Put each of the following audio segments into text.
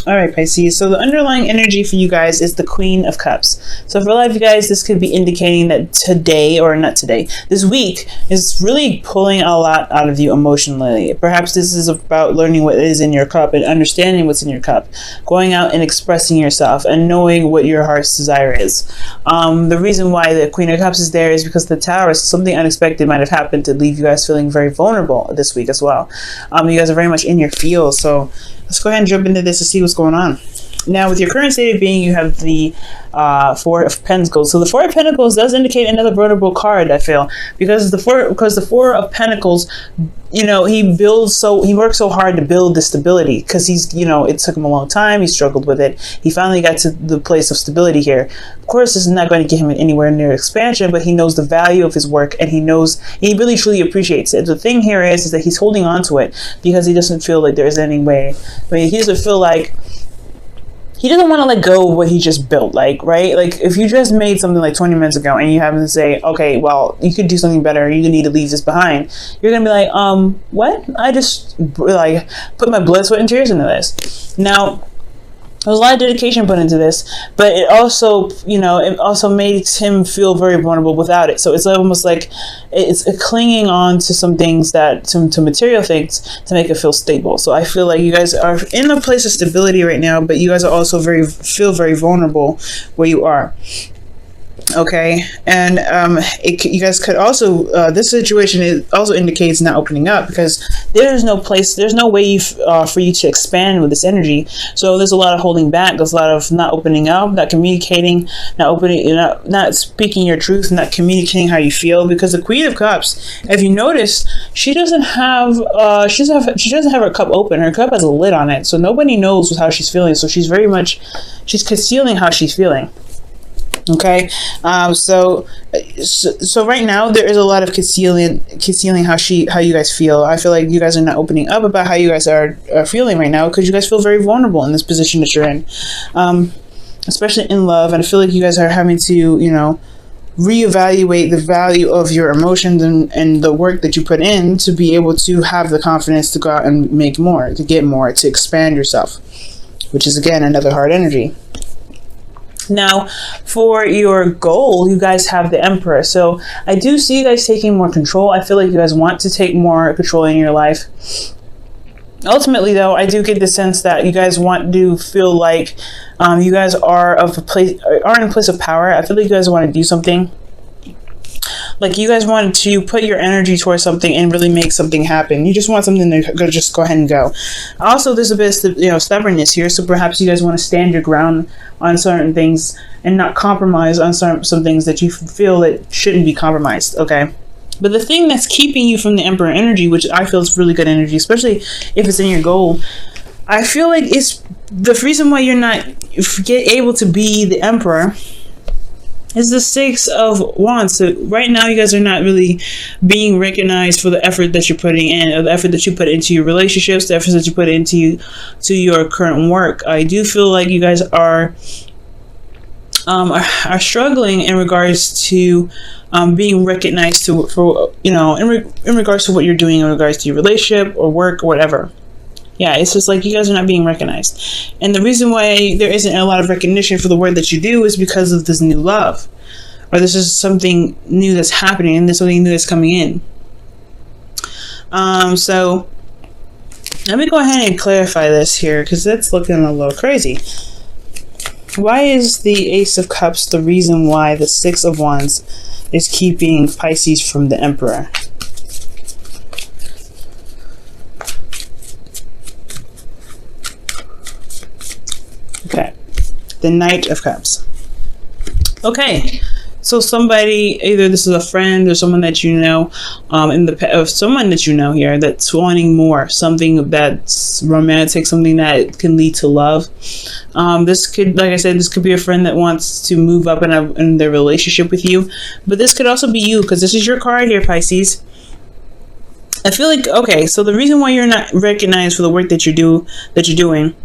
All right, Pisces. So the underlying energy for you guys is the Queen of Cups. So for a lot of you guys, this could be indicating that today, or not today, this week is really pulling a lot out of you emotionally. Perhaps this is about learning what is in your cup and understanding what's in your cup, going out and expressing yourself and knowing what your heart's desire is. The reason why the Queen of Cups is there is because the Tower, is something unexpected might have happened to leave you guys feeling very vulnerable this week as well. You guys are very much in your field, so let's go ahead and jump into this to see what's going on. Now, with your current state of being, you have the Four of Pentacles. So the Four of Pentacles does indicate another vulnerable card, I feel, because the Four of Pentacles, you know, he works so hard to build the stability, because he's, you know, it took him a long time. He struggled with it. He finally got to the place of stability here. Of course, this is not going to get him anywhere near expansion, but he knows the value of his work, and he really truly appreciates it. The thing here is that he's holding on to it because he doesn't feel like there's any way. I mean, he doesn't feel like, he doesn't want to let go of what he just built, like, right? Like, if you just made something like 20 minutes ago and you have to say, okay, well, you could do something better, you need to leave this behind, you're going to be like, what? I just, like, put my blood, sweat, and tears into this. Now, there's a lot of dedication put into this, but it also, you know, it also makes him feel very vulnerable without it. So it's almost like it's clinging on to some things, that to material things, to make it feel stable. So I feel like you guys are in a place of stability right now, but you guys are also feel very vulnerable where you are. Okay, and you guys could also, this situation also indicates not opening up, because there's no way for you to expand with this energy. So there's a lot of holding back. There's a lot of not opening up, not communicating, not speaking your truth, not communicating how you feel. Because the Queen of Cups, if you notice, she doesn't have her cup open. Her cup has a lid on it, so nobody knows how she's feeling. So she's concealing how she's feeling. Okay, so right now there is a lot of concealing how you guys feel. I feel like you guys are not opening up about how you guys are feeling right now, because you guys feel very vulnerable in this position that you're in, especially in love. And I feel like you guys are having to, you know, reevaluate the value of your emotions and the work that you put in to be able to have the confidence to go out and make more, to get more, to expand yourself, which is again another hard energy. Now, for your goal, you guys have the Emperor. So I do see you guys taking more control. I feel like you guys want to take more control in your life. Ultimately, though, I do get the sense that you guys want to feel like you guys are in a place of power. I feel like you guys want to do something. Like, you guys want to put your energy towards something and really make something happen. You just want something to just go ahead and go. Also, there's a bit of, you know, stubbornness here. So perhaps you guys want to stand your ground on certain things and not compromise on some things that you feel that shouldn't be compromised. Okay. But the thing that's keeping you from the Emperor energy, which I feel is really good energy, especially if it's in your goal, I feel like it's the reason why you're not able to be the Emperor is the Six of Wands. So right now you guys are not really being recognized for the effort that you're putting in, or the effort that you put into your relationships, the effort that you put into your current work. I do feel like you guys are struggling in regards to being recognized for you know, in regards to what you're doing in regards to your relationship or work or whatever. Yeah, it's just like you guys are not being recognized. And the reason why there isn't a lot of recognition for the work that you do is because of this new love. Or this is something new that's happening, and there's something new that's coming in. So let me go ahead and clarify this here, because that's looking a little crazy. Why is the Ace of Cups the reason why the Six of Wands is keeping Pisces from the Emperor? Okay, the Knight of Cups. Okay, so somebody, either this is a friend or someone that you know, someone that you know here that's wanting more, something that's romantic, something that can lead to love. This could, like I said, this could be a friend that wants to move up in their relationship with you, but this could also be you, because this is your card here, Pisces. I feel like, okay, so the reason why you're not recognized for the work that you're doing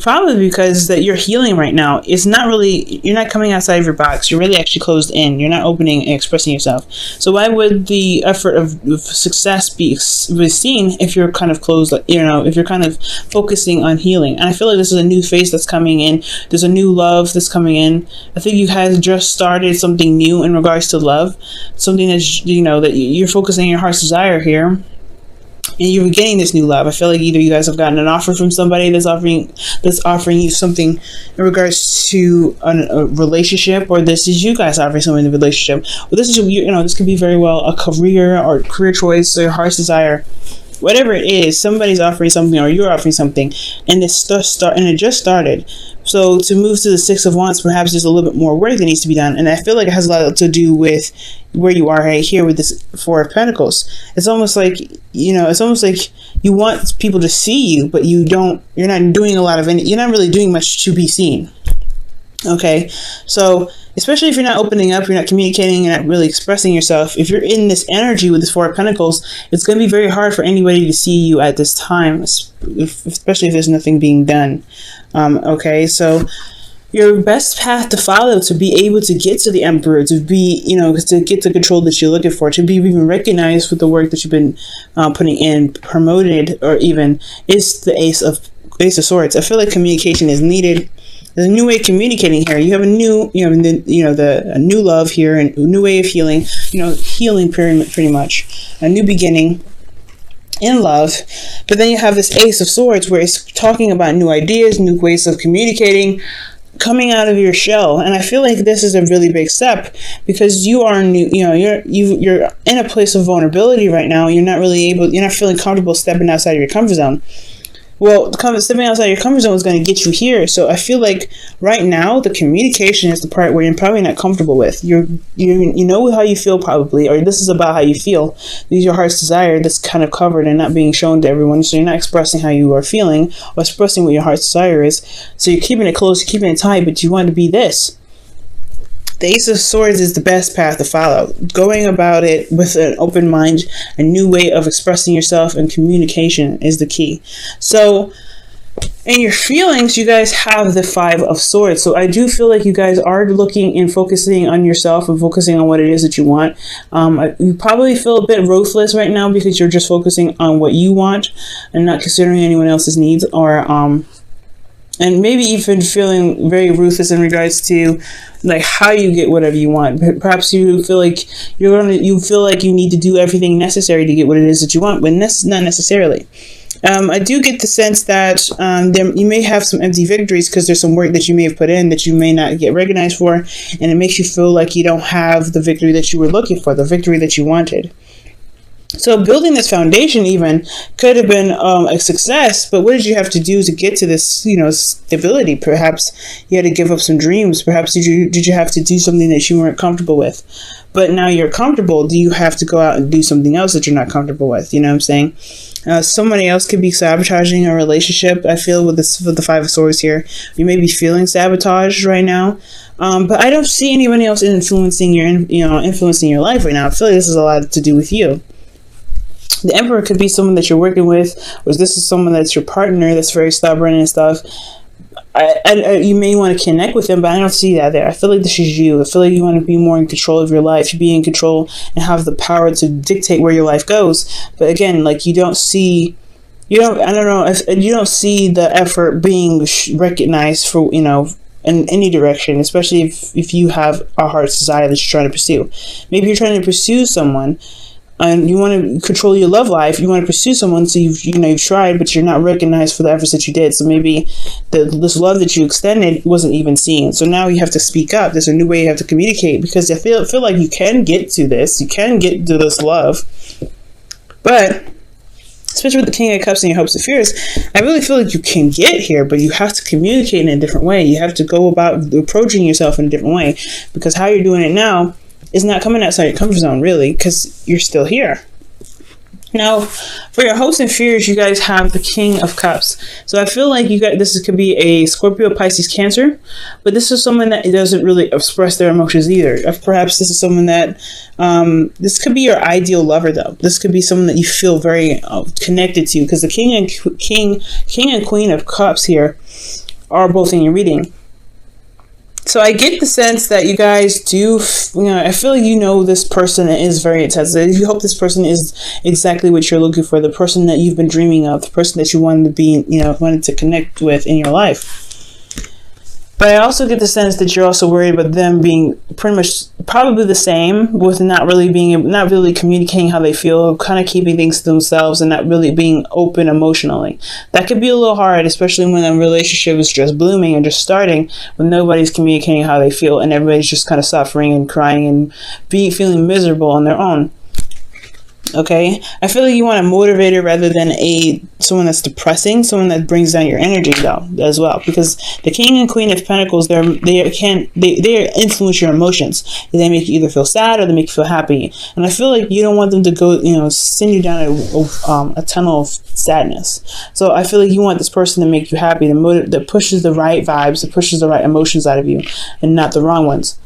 probably because that you're healing right now. It's not really, you're not coming outside of your box. You're really actually closed in. You're not opening and expressing yourself. So why would the effort of success be seen if you're kind of closed, you know, if you're kind of focusing on healing? And I feel like this is a new phase that's coming in. There's a new love that's coming in. I think you guys just started something new in regards to love, something that, you know, that you're focusing on your heart's desire here. And you're getting this new love. I feel like either you guys have gotten an offer from somebody that's offering you something in regards to a relationship, or this is you guys offering something in a relationship. Well, this is, you know, this could be very well a career or career choice or your heart's desire. Whatever it is, somebody's offering something or you're offering something, and it just started. So to move to the Six of Wands, perhaps there's a little bit more work that needs to be done. And I feel like it has a lot to do with where you are right here with this Four of Pentacles. It's almost like, you know, it's almost like you want people to see you, but you're not doing a lot of you're not really doing much to be seen. Okay, so especially if you're not opening up, you're not communicating, you're not really expressing yourself. If you're in this energy with this Four of Pentacles, it's going to be very hard for anybody to see you at this time, especially if there's nothing being done. Okay, so your best path to follow to be able to get to the Emperor, to be, you know, to get the control that you're looking for, to be even recognized with the work that you've been putting in, promoted, or even, is the Ace of Swords. I feel like communication is needed. There's a new way of communicating here. You have a new, a new love here, and a new way of healing. You know, healing pretty much, a new beginning in love. But then you have this Ace of Swords, where it's talking about new ideas, new ways of communicating, coming out of your shell. And I feel like this is a really big step, because you are new. You know, you're in a place of vulnerability right now. You're not feeling comfortable stepping outside of your comfort zone. Well, stepping outside your comfort zone is going to get you here. So I feel like right now the communication is the part where you're probably not comfortable with. You know how you feel probably, or this is about how you feel. This is your heart's desire that's kind of covered and not being shown to everyone. So you're not expressing how you are feeling or expressing what your heart's desire is. So you're keeping it close, you're keeping it tight, but you want to be this. The Ace of Swords is the best path to follow. Going about it with an open mind, a new way of expressing yourself, and communication is the key. So in your feelings, you guys have the Five of Swords. So I do feel like you guys are looking and focusing on yourself and focusing on what it is that you want. You probably feel a bit ruthless right now because you're just focusing on what you want and not considering anyone else's needs, or and maybe even feeling very ruthless in regards to like how you get whatever you want. Perhaps you feel like you feel like you need to do everything necessary to get what it is that you want, but not necessarily. I do get the sense that you may have some empty victories because there's some work that you may have put in that you may not get recognized for, and it makes you feel like you don't have the victory that you were looking for, the victory that you wanted. So building this foundation even could have been a success, but what did you have to do to get to this, stability? Perhaps you had to give up some dreams. Perhaps did you have to do something that you weren't comfortable with? But now you're comfortable. Do you have to go out and do something else that you're not comfortable with? You know what I'm saying? Somebody else could be sabotaging a relationship. I feel with the Five of Swords here, you may be feeling sabotaged right now. But I don't see anybody else influencing your life right now. I feel like this has a lot to do with you. The Emperor could be someone that you're working with, or this is someone that's your partner that's very stubborn and stuff. You may want to connect with them, but I don't see that there. I feel like this is you. I feel like you want to be more in control of your life, be in control and have the power to dictate where your life goes. But again, like you don't see the effort being recognized for, in any direction, especially if you have a heart's desire that you're trying to pursue. Maybe you're trying to pursue someone and you want to control your love life. You want to pursue someone, so you've tried, but you're not recognized for the efforts that you did. So maybe this love that you extended wasn't even seen. So now you have to speak up. There's a new way you have to communicate, because I feel like you can get to this. You can get to this love, but especially with the King of Cups and your hopes and fears, I really feel like you can get here, but you have to communicate in a different way. You have to go about approaching yourself in a different way, because how you're doing it now is not coming outside your comfort zone, really, because you're still here. Now, for your hopes and fears, you guys have the King of Cups. So I feel like you got this could be a Scorpio, Pisces, Cancer, but this is someone that doesn't really express their emotions either. Perhaps this is someone that this could be your ideal lover, though. This could be someone that you feel very connected to, because the King and Queen of Cups here are both in your reading. So I get the sense that you guys do, I feel like you know this person is very intense. You hope this person is exactly what you're looking for, the person that you've been dreaming of, the person that you wanted to be, wanted to connect with in your life. But I also get the sense that you're also worried about them being pretty much probably the same, with not really communicating how they feel, kind of keeping things to themselves and not really being open emotionally. That could be a little hard, especially when a relationship is just blooming and just starting, when nobody's communicating how they feel and everybody's just kind of suffering and crying and feeling miserable on their own. Okay, I feel like you want a motivator rather than someone that's depressing, someone that brings down your energy though as well, because the King and Queen of Pentacles, they influence your emotions. They make you either feel sad or they make you feel happy, and I feel like you don't want them to go, send you down a tunnel of sadness. So I feel like you want this person to make you happy, that pushes the right vibes, that pushes the right emotions out of you, and not the wrong ones.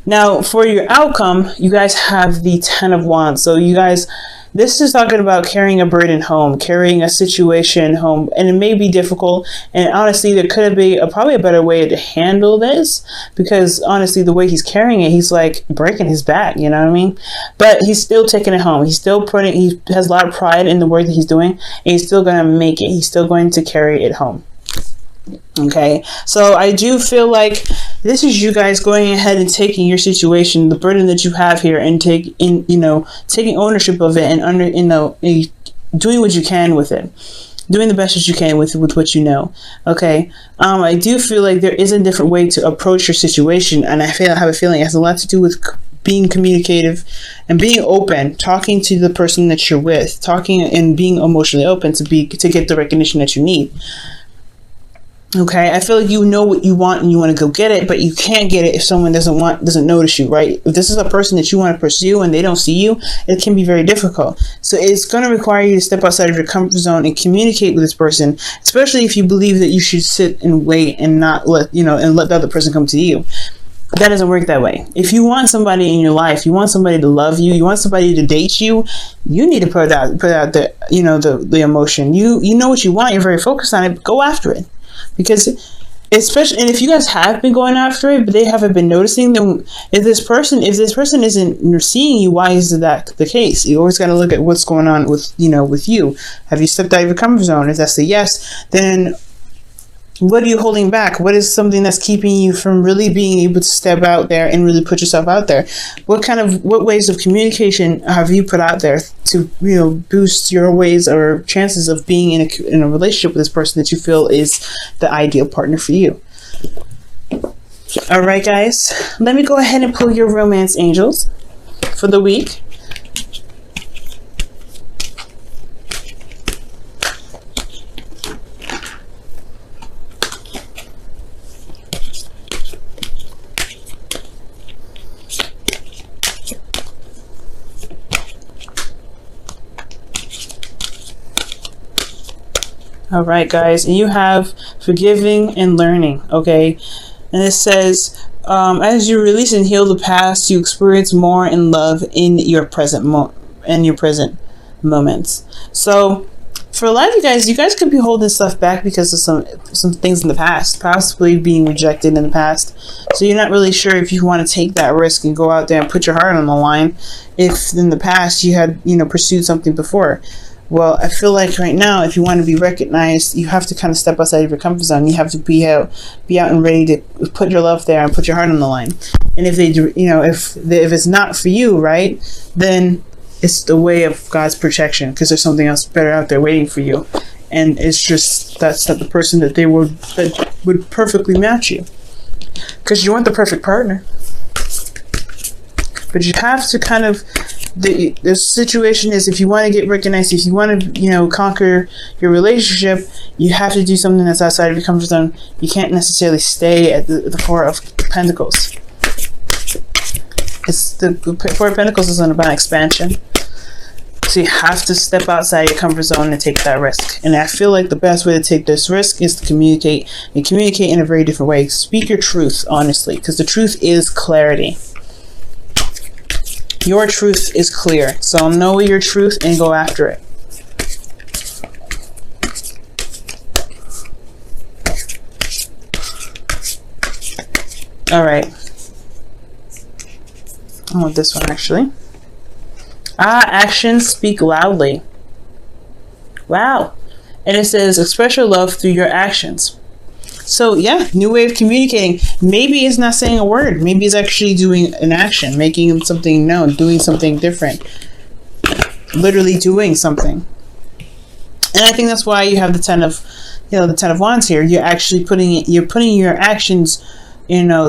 Now, for your outcome, you guys have the Ten of Wands. So you guys, this is talking about carrying a burden home, carrying a situation home, and it may be difficult. And honestly, there could be probably a better way to handle this, because honestly, the way he's carrying it, he's like breaking his back, you know what I mean? But he's still taking it home. He has a lot of pride in the work that he's doing, and he's still going to make it. He's still going to carry it home. Okay, so I do feel like this is you guys going ahead and taking your situation, the burden that you have here, and taking ownership of it, and doing what you can with it, doing the best that you can with what you know. Okay, I do feel like there is a different way to approach your situation, and I have a feeling it has a lot to do with being communicative and being open, talking to the person that you're with, talking and being emotionally open to get the recognition that you need. Okay, I feel like you know what you want and you want to go get it, but you can't get it if someone doesn't notice you, right? If this is a person that you want to pursue and they don't see you, it can be very difficult. So it's going to require you to step outside of your comfort zone and communicate with this person, especially if you believe that you should sit and wait and not let the other person come to you. That doesn't work that way. If you want somebody in your life, you want somebody to love you, you want somebody to date you, you need to put out the emotion. You know what you want, you're very focused on it, go after it. Because especially, and if you guys have been going after it, but they haven't been noticing, then if this person isn't seeing you, why is that the case? You always got to look at what's going on with you. Have you stepped out of your comfort zone? If that's the yes, then what are you holding back? What is something that's keeping you from really being able to step out there and really put yourself out there? What ways of communication have you put out there to boost your ways or chances of being in a relationship with this person that you feel is the ideal partner for you? All right, guys, let me go ahead and pull your romance angels for the week. All right, guys, and you have forgiving and learning, okay? And it says, as you release and heal the past, you experience more in love in your present moments. So for a lot of you guys could be holding stuff back because of some things in the past, possibly being rejected in the past. So you're not really sure if you want to take that risk and go out there and put your heart on the line if in the past you had pursued something before. Well, I feel like right now, if you want to be recognized, you have to kind of step outside of your comfort zone. You have to be out and ready to put your love there and put your heart on the line. And if they do, if it's not for you, right, then it's the way of God's protection, because there's something else better out there waiting for you. And it's just that's not the person that would perfectly match you, because you want the perfect partner. But you have to kind of. The situation is, if you want to get recognized, if you want to conquer your relationship, you have to do something that's outside of your comfort zone. You can't necessarily stay at the Four of Pentacles. It's the Four of Pentacles is about expansion. So you have to step outside your comfort zone and take that risk. And I feel like the best way to take this risk is to communicate, and communicate in a very different way. Speak your truth, honestly, because the truth is clarity. Your truth is clear. So know your truth and go after it. All right. I want this one, actually. Actions speak loudly. Wow. And it says, express your love through your actions. So yeah, new way of communicating. Maybe it's not saying a word. Maybe it's actually doing an action, making something known, doing something different. Literally doing something. And I think that's why you have the Ten of Wands here. You're actually putting your actions,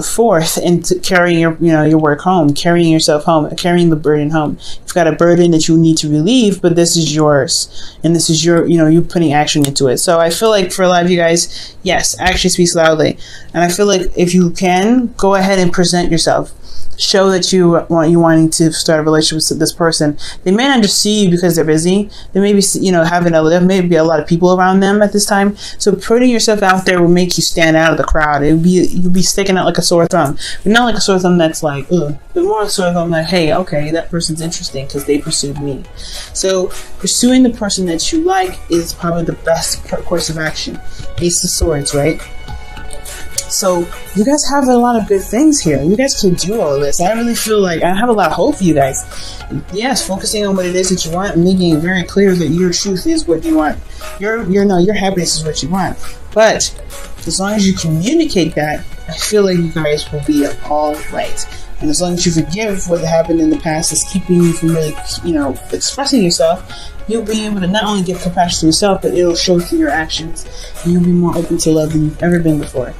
forth into carrying your work home, carrying yourself home, carrying the burden home. You've got a burden that you need to relieve, but this is yours, and this is you putting action into it. So I feel like for a lot of you guys, yes, action speaks loudly, and I feel like if you can, go ahead and present yourself. Show that you're wanting to start a relationship with this person. They may not just see you because they're busy. They may be, there may be a lot of people around them at this time. So putting yourself out there will make you stand out of the crowd. You'll be sticking out like a sore thumb, but not like a sore thumb that's like, ugh. But more a sore thumb like, hey, okay, that person's interesting because they pursued me. So pursuing the person that you like is probably the best course of action. Ace of Swords, right? So you guys have a lot of good things here. You guys can do all of this. I really feel like I have a lot of hope for you guys. Yes, focusing on what it is that you want and making it very clear that your truth is what you want. Your happiness is what you want. But as long as you communicate that, I feel like you guys will be all right. And as long as you forgive what happened in the past that's keeping you from really, expressing yourself, you'll be able to not only give compassion to yourself, but it'll show through your actions. And you'll be more open to love than you've ever been before.